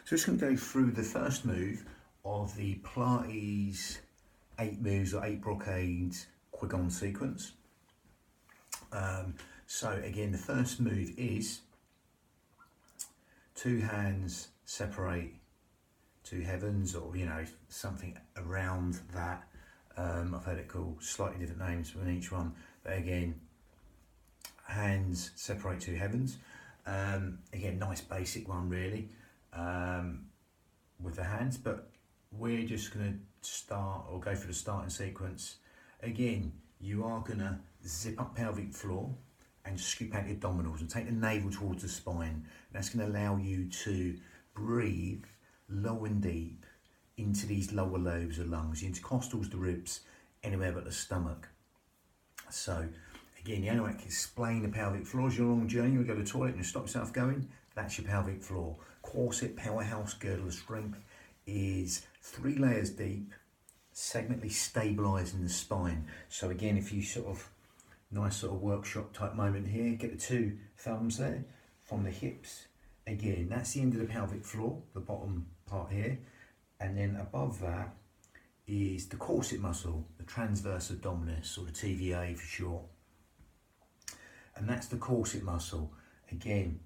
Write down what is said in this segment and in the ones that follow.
So it's going to go through the first move of the Pilates 8 moves or 8 brocades qigong sequence. So again, the first move is 2 hands separate to heavens, or something around that. I've heard it called slightly different names for each one, but again, hands separate to heavens. Again, nice basic one really, with the hands, but we're just going to start or go for the starting sequence. Again, you are going to zip up pelvic floor and scoop out your abdominals and take the navel towards the spine. That's going to allow you to breathe low and deep into these lower lobes of lungs, the intercostals, the ribs, anywhere but the stomach. So again, the only way I can explain the pelvic floor is your long journey. You go to the toilet and you stop yourself going, that's your pelvic floor. Corset, powerhouse, girdle of strength is 3 layers deep, segmentally stabilising the spine. So again, if you nice sort of workshop type moment here, get the 2 thumbs there from the hips. Again, that's the end of the pelvic floor, the bottom part here. And then above that is the corset muscle, the transverse abdominis, or the TVA for short. And that's the corset muscle. Again,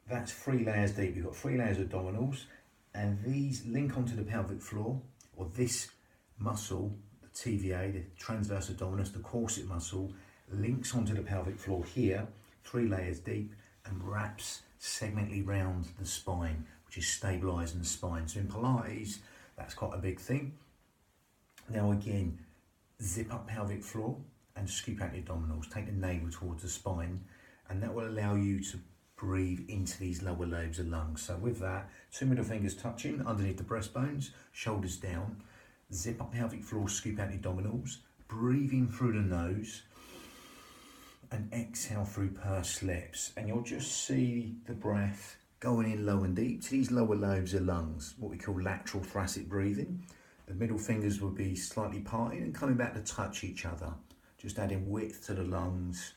that's 3 layers deep. You've got 3 layers of abdominals, and these link onto the pelvic floor, or this muscle, the TVA, the transverse abdominis, the corset muscle, links onto the pelvic floor here, 3 layers deep, and wraps segmentally round the spine, which is stabilising the spine. So in Pilates, that's quite a big thing. Now again, zip up pelvic floor and scoop out the abdominals, take the navel towards the spine, and that will allow you to breathe into these lower lobes of lungs. So with that, 2 middle fingers touching underneath the breastbones, shoulders down, zip up pelvic floor, scoop out the abdominals, breathing through the nose, and exhale through pursed lips. And you'll just see the breath going in low and deep to these lower lobes of lungs, what we call lateral thoracic breathing. The middle fingers will be slightly parting and coming back to touch each other, just adding width to the lungs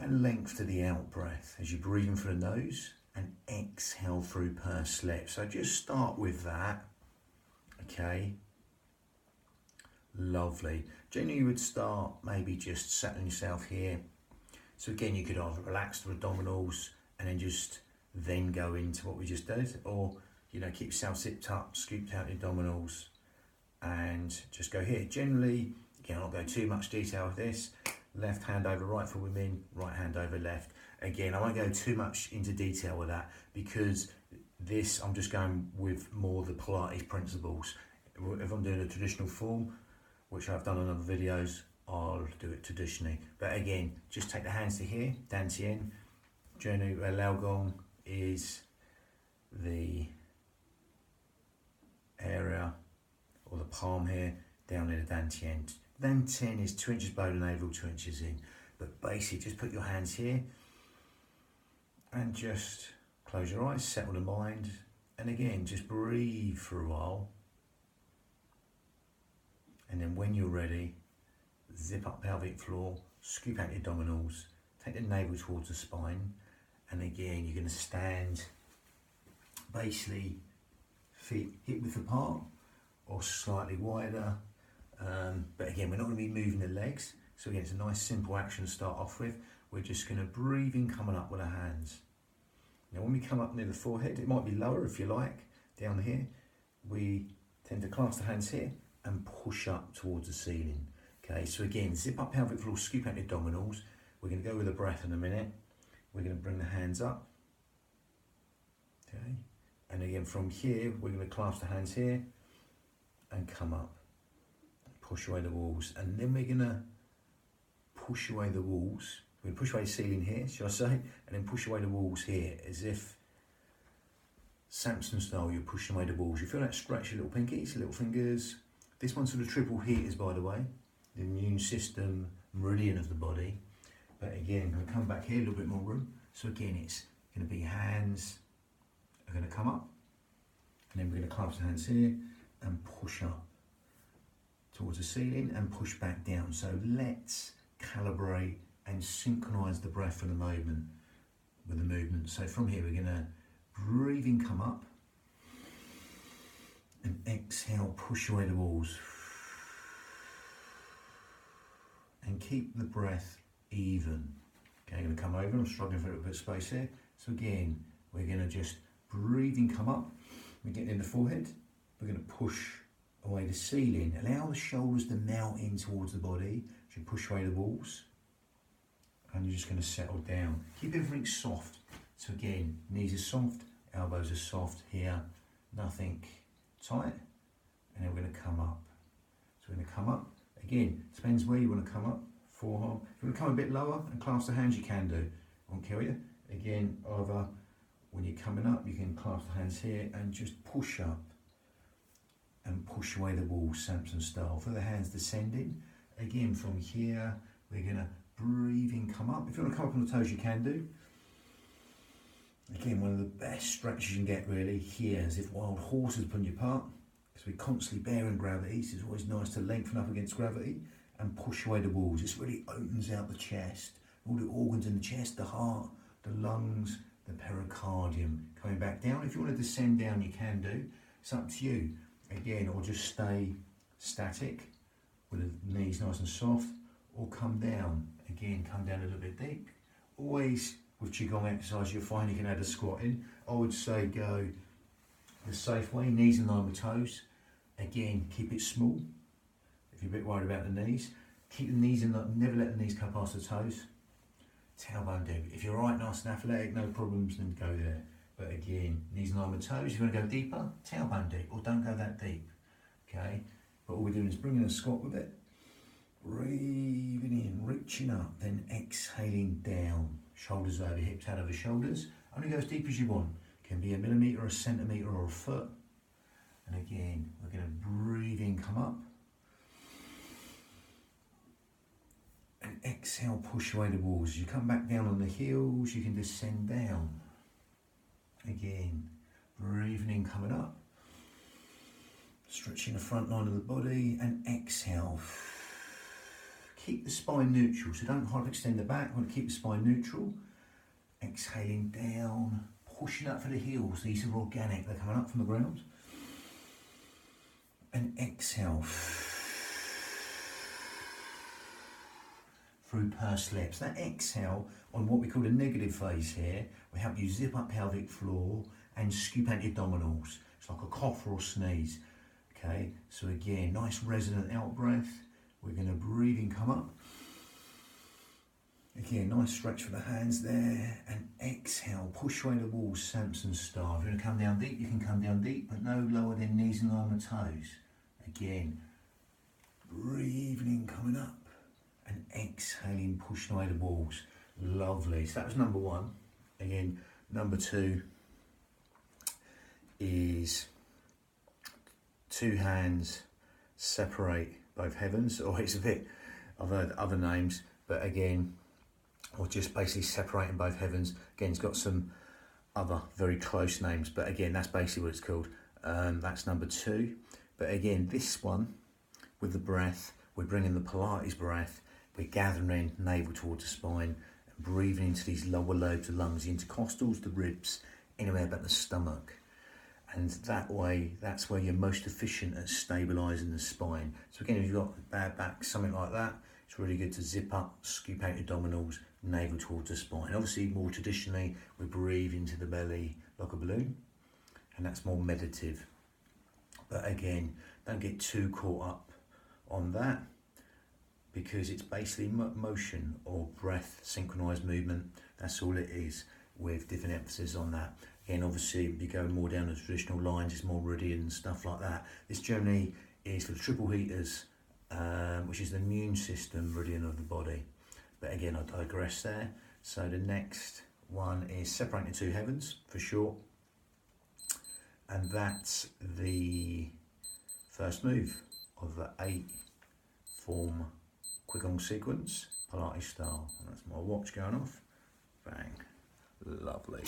and length to the out breath as you breathe in through the nose and exhale through pursed lips. So just start with that, okay? Lovely. Generally you would start maybe just settling yourself here. So again, you could either relax the abdominals and then go into what we just did, or keep yourself zipped up, scooped out the abdominals, and just go here. Generally, again, I'll not go too much detail with this. Left hand over right for women, right hand over left. Again, I won't go too much into detail with that, because this, I'm just going with more the Pilates principles. If I'm doing a traditional form, which I've done in other videos, I'll do it traditionally. But again, just take the hands to here, Dantian. Generally, Laogong is the area, or the palm here, down in the Dantian. Dantian is 2 inches below the navel, 2 inches in. But basically, just put your hands here and just close your eyes, settle the mind. And again, just breathe for a while. And then when you're ready, zip up pelvic floor, scoop out your abdominals, take the navel towards the spine. And again, you're going to stand basically feet hip width apart or slightly wider. But again, we're not going to be moving the legs. So again, it's a nice simple action to start off with. We're just going to breathe in, coming up with our hands. Now when we come up near the forehead, it might be lower if you like, down here. We tend to clasp the hands here and push up towards the ceiling. Okay, so again, zip up pelvic floor, scoop out the abdominals. We're going to go with the breath in a minute. We're going to bring the hands up. Okay, and again from here, we're going to clasp the hands here and come up. Push away the walls, and then we're going to push away the walls. We're going to push away the ceiling here, shall I say, and then push away the walls here, as if Samson style, you're pushing away the walls. You feel that stretch your little pinkies, little fingers. This one's for the triple heaters, by the way, the immune system meridian of the body. But again, I'm going to come back here, a little bit more room. So again, it's going to be hands are going to come up, and then we're going to clasp the hands here and push up towards the ceiling and push back down. So let's calibrate and synchronize the breath and the movement with the movement. So from here, we're going to breathe breathing, come up. And exhale, push away the walls. And keep the breath even. Okay, I'm going to come over, I'm struggling for a little bit of space here. So again, we're going to just breathing, come up. We're getting in the forehead. We're going to push away the ceiling. Allow the shoulders to melt in towards the body. You push away the walls. And you're just going to settle down. Keep everything soft. So again, knees are soft, elbows are soft here, nothing tight. And then we're going to come up. So we're going to come up. Again, depends where you want to come up. Forearm. If you want to come a bit lower and clasp the hands, you can do. I won't kill you. Again, either when you're coming up, you can clasp the hands here and just push up and push away the wall, Samson style. For the hands descending, again from here, we're going to breathing, come up. If you want to come up on the toes, you can do. Again, one of the best stretches you can get really here, as if wild horses pulling you apart, because we're constantly bearing gravity, so it's always nice to lengthen up against gravity and push away the walls. This really opens out the chest, all the organs in the chest, the heart, the lungs, the pericardium. Coming back down. If you want to descend down, you can do. It's up to you. Again, or just stay static with the knees nice and soft, or come down. Again, come down a little bit deep. Always with qigong exercise, you'll find you can add a squat in. I would say go the safe way, knees in line with toes. Again, keep it small. If you're a bit worried about the knees, keep the knees in, never let the knees come past the toes. Tailbone deep. If you're right, nice and athletic, no problems, then go there. But again, knees in line with toes. If you want to go deeper, tailbone deep, or don't go that deep. Okay? But all we're doing is bringing a squat with it. Breathing in, reaching up, then exhaling down. Shoulders over, hips out over shoulders. Only go as deep as you want. Can be a millimetre, a centimetre, or a foot. And again, we're going to breathe in, come up. And exhale, push away the walls. As you come back down on the heels, you can descend down. Again, breathing in, coming up. Stretching the front line of the body, and exhale. Keep the spine neutral, so don't hyperextend the back. I want to keep the spine neutral. Exhaling down, pushing up for the heels. These are organic, they're coming up from the ground. And exhale. Through pursed lips. That exhale on what we call the negative phase here will help you zip up pelvic floor and scoop out your abdominals. It's like a cough or a sneeze. Okay, so again, nice resonant out breath. We're going to breathe in, come up. Again, nice stretch for the hands there. And exhale, push away the walls, Samson style. If you're going to come down deep, you can come down deep, but no lower than knees in line with toes. Again, breathing in, coming up. And exhaling, pushing away the walls. Lovely. So that was number one. Again, number two is two hands separate both heavens, or it's a bit, I've heard other names, but again, or just basically separating both heavens. Again, it's got some other very close names, but again, that's basically what it's called. That's number two. But again, this one, with the breath, we're bringing the Pilates breath, we're gathering navel towards the spine, and breathing into these lower lobes of lungs, the intercostals, the ribs, anywhere but the stomach. And that way, that's where you're most efficient at stabilising the spine. So again, if you've got bad back, something like that, it's really good to zip up, scoop out your abdominals, navel towards the spine. Obviously, more traditionally, we breathe into the belly like a balloon, and that's more meditative. But again, don't get too caught up on that, because it's basically motion or breath, synchronized movement. That's all it is, with different emphasis on that. Again, obviously, if you go more down the traditional lines, it's more meridian and stuff like that. This generally is for the triple heaters, which is the immune system meridian of the body. But again, I digress there. So the next one is separating the two heavens, for sure. And that's the first move of the 8-form qigong sequence, Pilates style. And that's my watch going off. Bang. Lovely.